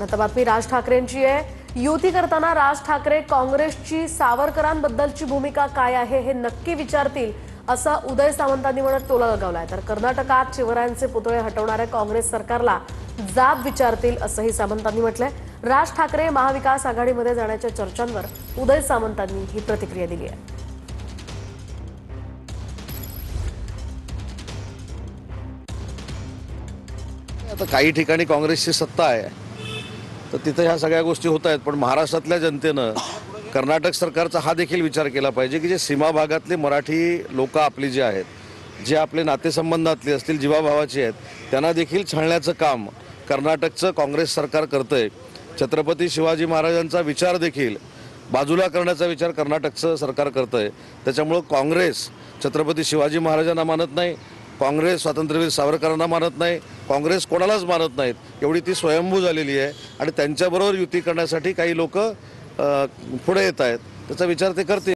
आता बातमी राज ठाकरेंची आहे। युती करताना राज ठाकरे काँग्रेसची सावरकरांबद्दलची भूमिका काय आहे हे नक्की विचारतील असं उदय सामंतांनी म्हणत टोला लगावलाय। तर कर्नाटकात शिवरायांचे पुतळे हटवणाऱ्या काँग्रेस सरकारला जाब विचारतील असंही सामंतांनी म्हटलंय। राज ठाकरे महाविकास आघाडीमध्ये जाण्याच्या चर्चांवर उदय सामंतांनी ही प्रतिक्रिया दिली आहे। आता काही ठिकाणी काँग्रेसची सत्ता आहे तर तिथे ह्या सगळ्या गोष्टी होत आहेत, पण महाराष्ट्रातल्या जनतेनं कर्नाटक सरकारचा हा देखील विचार केला पाहिजे की जे सीमा भागातले मराठी लोक आपली जे आहेत, जे आपले नातेसंबंधातले असतील, जीवाभावाची आहेत, त्यांना देखील छळण्याचं काम कर्नाटकचं काँग्रेस सरकार करतंय। छत्रपती शिवाजी महाराजांचा विचार देखील बाजूला करण्याचा विचार कर्नाटकचं सरकार करतंय। त्याच्यामुळं काँग्रेस छत्रपती शिवाजी महाराजांना मानत नाही, काँग्रेस स्वातंत्र्यवीर सावरकरांना मानत नाही, काँग्रेस कोणालाच मानत नाहीत, एवढी ती स्वयंभू झालेली आहे आणि त्यांच्याबरोबर युती करण्यासाठी काही लोक पुढे येत आहेत। त्याचा विचार ते करतील।